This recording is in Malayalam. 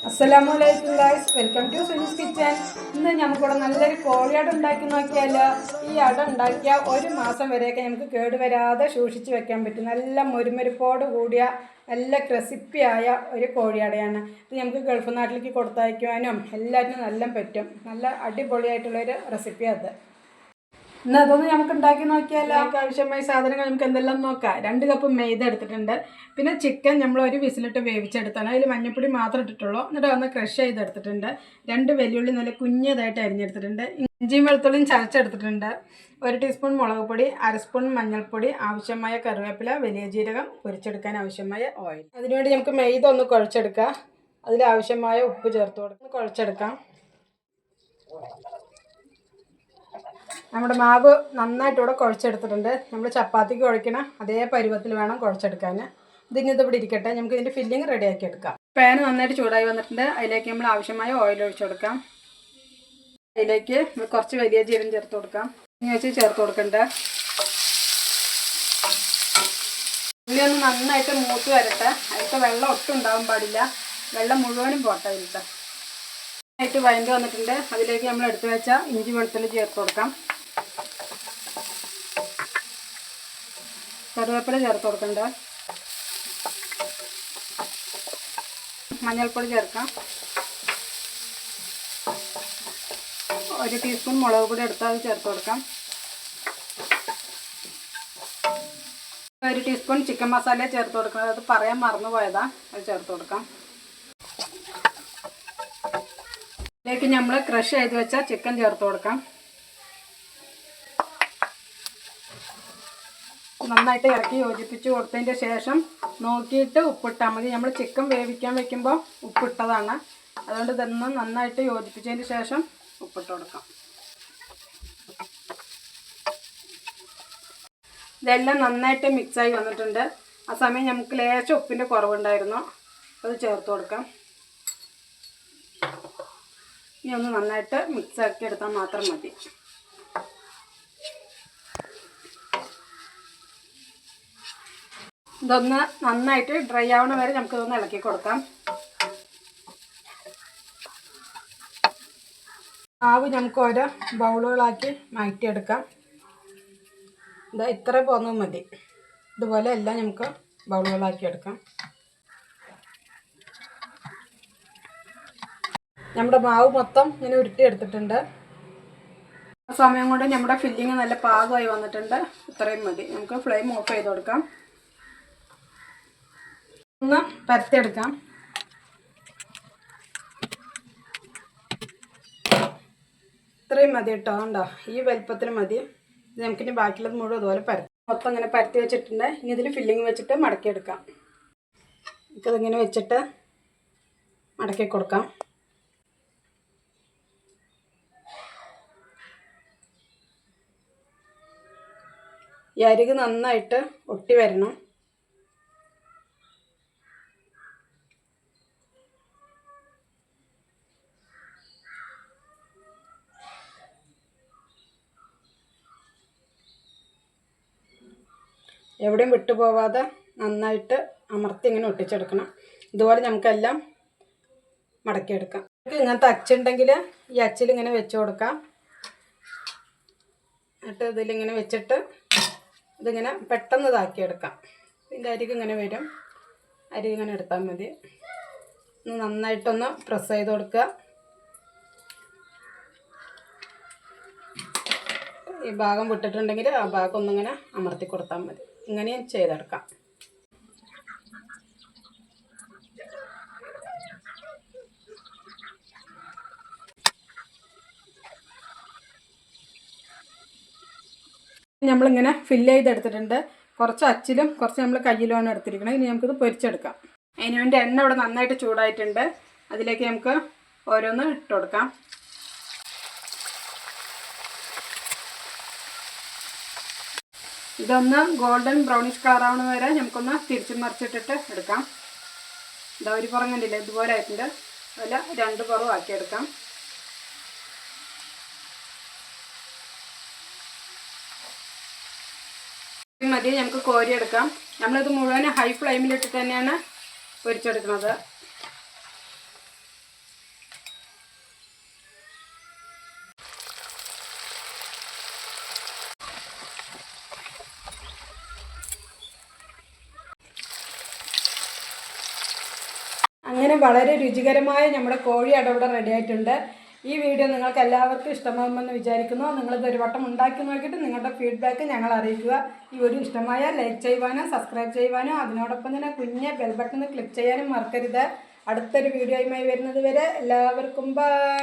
അസ്സലാമലൈക്കും guys, welcome to Suni's kitchen. ഇന്ന് നമുക്കിവിടെ നല്ലൊരു കോഴിയട ഉണ്ടാക്കി നോക്കിയാലോ. ഈ അട ഉണ്ടാക്കിയാൽ ഒരു മാസം വരെയൊക്കെ നമുക്ക് കേടുവരാതെ സൂക്ഷിച്ച് വെക്കാൻ പറ്റും. നല്ല മുരുമുരിപ്പോട് കൂടിയ നല്ല ക്രിസ്പിയായ ഒരു കോഴിയടയാണ് ഇത്. നമുക്ക് ഗൾഫ് നാട്ടിലേക്ക് കൊടുത്തയക്കുവാനും എല്ലാറ്റിനും നല്ല പറ്റും. നല്ല അടിപൊളിയായിട്ടുള്ളൊരു റെസിപ്പിയാണ് അത്. ഇന്ന് അതൊന്ന് നമുക്ക് ഉണ്ടാക്കി നോക്കിയാലോ. നമുക്ക് ആവശ്യമായ സാധനങ്ങൾ നമുക്ക് എന്തെല്ലാം നോക്കാം. 2 കപ്പ് മൈദ എടുത്തിട്ടുണ്ട്. പിന്നെ ചിക്കൻ നമ്മൾ ഒരു വിസിലിട്ട് വേവിച്ചെടുത്താണ്. അതിൽ മഞ്ഞൾപ്പൊടി മാത്രം ഇട്ടിട്ടുള്ളൂ. എന്നിട്ട് ഒന്ന് ക്രഷ് ചെയ്തെടുത്തിട്ടുണ്ട്. 2 വെല്ലുള്ളി നല്ല കുഞ്ഞതായിട്ട് അരിഞ്ഞെടുത്തിട്ടുണ്ട്. ഇഞ്ചിയും വെളുത്തുള്ളിയും ചതച്ചെടുത്തിട്ടുണ്ട്. 1 ടീസ്പൂൺ മുളക് പൊടി, 1/2 സ്പൂൺ മഞ്ഞൾപ്പൊടി, ആവശ്യമായ കറിവേപ്പില, വലിയ ജീരകം, പൊരിച്ചെടുക്കാൻ ആവശ്യമായ ഓയിൽ. അതിനുവേണ്ടി നമുക്ക് മൈദ ഒന്ന് കുഴച്ചെടുക്കാം. അതിലാവശ്യമായ ഉപ്പ് ചേർത്ത് കൊടുത്ത് കുഴച്ചെടുക്കാം. നമ്മുടെ മാവ് നന്നായിട്ട് ഇവിടെ കുഴച്ചെടുത്തിട്ടുണ്ട്. നമ്മൾ ചപ്പാത്തിക്ക് കുഴക്കണ അതേ പരുവത്തിൽ വേണം കുഴച്ചെടുക്കാൻ. ഇതിവിടെ ഇരിക്കട്ടെ. നമുക്ക് ഇതിൻ്റെ ഫില്ലിങ് റെഡിയാക്കി എടുക്കാം. പാൻ നന്നായിട്ട് ചൂടായി വന്നിട്ടുണ്ട്. അതിലേക്ക് നമ്മൾ ആവശ്യമായ ഓയിൽ ഒഴിച്ചു കൊടുക്കാം. അതിലേക്ക് കുറച്ച് വലിയ ജീരകം ചേർത്ത് കൊടുക്കാം. ഇനി വെച്ച് ചേർത്ത് കൊടുക്കണ്ട. ഉള്ളി ഒന്ന് നന്നായിട്ട് മൂത്ത് വരട്ടെ. അതിലത്തെ വെള്ളം ഒട്ടും ഉണ്ടാവാൻ പാടില്ല. വെള്ളം മുഴുവനും പോട്ടെ. അതിലത്തെ നന്നായിട്ട് വഴണ്ട് വന്നിട്ടുണ്ട്. അതിലേക്ക് നമ്മൾ എടുത്തു വെച്ച ഇഞ്ചി വെളുത്തുള്ളി ചേർത്ത് കൊടുക്കാം. കറിവേപ്പില ചേർത്ത് കൊടുക്കണ്ട. മഞ്ഞൾപ്പൊടി ചേർക്കാം. 1 ടീസ്പൂൺ മുളക് പൊടി എടുത്താൽ അത് ചേർത്ത് കൊടുക്കാം. 1 ടീസ്പൂൺ ചിക്കൻ മസാല ചേർത്ത് കൊടുക്കണം. അത് പറയാൻ മറന്നുപോയതാ. അത് ചേർത്ത് കൊടുക്കാം. ഇതിലേക്ക് നമ്മൾ ക്രഷ് ചെയ്ത് വെച്ച ചിക്കൻ ചേർത്ത് കൊടുക്കാം. നന്നായിട്ട് ഇറക്കി യോജിപ്പിച്ച് കൊടുത്തതിൻ്റെ ശേഷം നോക്കിയിട്ട് ഉപ്പിട്ടാൽ മതി. നമ്മൾ ചിക്കൻ വേവിക്കാൻ വെക്കുമ്പോൾ ഉപ്പിട്ടതാണ്. അതുകൊണ്ട് ഇതൊന്ന് നന്നായിട്ട് യോജിപ്പിച്ചതിന് ശേഷം ഉപ്പിട്ട് കൊടുക്കാം. ഇതെല്ലാം നന്നായിട്ട് മിക്സായി വന്നിട്ടുണ്ട്. ആ സമയം നമുക്ക് ലേശം ഉപ്പിൻ്റെ കുറവുണ്ടായിരുന്നു. അത് ചേർത്ത് കൊടുക്കാം. ഇനി ഒന്ന് നന്നായിട്ട് മിക്സാക്കി എടുത്താൽ മാത്രം മതി. ഇതൊന്ന് നന്നായിട്ട് ഡ്രൈ ആവണ വരെ നമുക്കിതൊന്ന് ഇളക്കി കൊടുക്കാം. മാവ് നമുക്ക് ഓരോ ബൗളുകളാക്കി മാറ്റിയെടുക്കാം. ഇതാ ഇത്ര പോന്നാൽ മതി. ഇതുപോലെ എല്ലാം നമുക്ക് ബൗളുകളാക്കി എടുക്കാം. നമ്മുടെ മാവ് മൊത്തം ഇങ്ങനെ ഉരുട്ടിയെടുത്തിട്ടുണ്ട്. ആ സമയം കൊണ്ട് നമ്മുടെ ഫില്ലിങ് നല്ല പാകമായി വന്നിട്ടുണ്ട്. ഇത്രയും മതി. നമുക്ക് ഫ്ലെയിം ഓഫ് ചെയ്ത് കൊടുക്കാം. ഒന്ന് പരത്തിയെടുക്കാം. ഇത്രയും മതി കേട്ടോ. ഉണ്ടോ, ഈ വലുപ്പത്തിൽ മതി. ഇത് നമുക്കിനി ബാക്കിയുള്ളത് മുഴുവൻ അതുപോലെ മൊത്തം ഇങ്ങനെ പരത്തി വെച്ചിട്ടുണ്ട്. ഇനി ഇതിൽ ഫില്ലിങ് വെച്ചിട്ട് മടക്കിയെടുക്കാം. നമുക്കതിങ്ങനെ വെച്ചിട്ട് മടക്കി കൊടുക്കാം. ഈ അരിക് നന്നായിട്ട് ഒട്ടി വരണം. എവിടെയും വിട്ടുപോകാതെ നന്നായിട്ട് അമർത്തി ഇങ്ങനെ ഒട്ടിച്ചെടുക്കണം. ഇതുപോലെ നമുക്കെല്ലാം മടക്കിയെടുക്കാം. ഇങ്ങനത്തെ അച്ചുണ്ടെങ്കിൽ ഈ അച്ചിൽ ഇങ്ങനെ വെച്ച് കൊടുക്കാം. എന്നിട്ട് ഇതിലിങ്ങനെ വെച്ചിട്ട് ഇതിങ്ങനെ പെട്ടെന്ന് ഇതാക്കിയെടുക്കാം. ഇതിൻ്റെ അരിക് ഇങ്ങനെ വരും. അരിക് ഇങ്ങനെ എടുത്താൽ മതി. നന്നായിട്ടൊന്ന് പ്രസ് ചെയ്ത് കൊടുക്കുക. ഈ ഭാഗം വിട്ടിട്ടുണ്ടെങ്കിൽ ആ ഭാഗം ഒന്നിങ്ങനെ അമർത്തി കൊടുത്താൽ മതി. ഇങ്ങനെ ചെയ്തെടുക്കാം. നമ്മളിങ്ങനെ ഫില്ല് ചെയ്തെടുത്തിട്ടുണ്ട്. കുറച്ച് അച്ചിലും കുറച്ച് നമ്മൾ കയ്യിലുമാണ് എടുത്തിരിക്കുന്നത്. ഇനി നമുക്കിത് പൊരിച്ചെടുക്കാം. അതിന് വേണ്ടി എണ്ണ ഇവിടെ നന്നായിട്ട് ചൂടായിട്ടുണ്ട്. അതിലേക്ക് നമുക്ക് ഓരോന്ന് ഇട്ട് കൊടുക്കാം. ഇതൊന്ന് ഗോൾഡൻ ബ്രൗണിഷ് കളറാവുന്ന വരെ നമുക്കൊന്ന് തിരിച്ചും മറിച്ചിട്ടിട്ട് എടുക്കാം. ഇതാ ഒരു പുറം കണ്ടില്ലേ, ഇതുപോലെ ആയിട്ടുണ്ട്. അതിൽ 2 പുറവും ആക്കിയെടുക്കാം. മതി, നമുക്ക് കോരിയെടുക്കാം. നമ്മളിത് മുഴുവൻ ഹൈ ഫ്ലെയിമിലിട്ടിട്ട് തന്നെയാണ് പൊരിച്ചെടുക്കുന്നത്. അങ്ങനെ വളരെ രുചികരമായ നമ്മുടെ കോഴി അട ഇവിടെ റെഡി ആയിട്ടുണ്ട്. ഈ വീഡിയോ നിങ്ങൾക്ക് എല്ലാവർക്കും ഇഷ്ടമാകുമെന്ന് വിചാരിക്കുന്നു. നിങ്ങളിത് ഒരു വട്ടം ഉണ്ടാക്കി നോക്കിയിട്ട് നിങ്ങളുടെ ഫീഡ്ബാക്ക് ഞങ്ങൾ അറിയിക്കുക. ഈ വീഡിയോ ഇഷ്ടമായാൽ ലൈക്ക് ചെയ്യുവാനും സബ്സ്ക്രൈബ് ചെയ്യുവാനും അതിനോടൊപ്പം തന്നെ കുഞ്ഞ് ബെൽ ബട്ടൺ ക്ലിക്ക് ചെയ്യാനും മറക്കരുത്. അടുത്തൊരു വീഡിയോയുമായി വരുന്നത് വരെ എല്ലാവർക്കും ബൈ.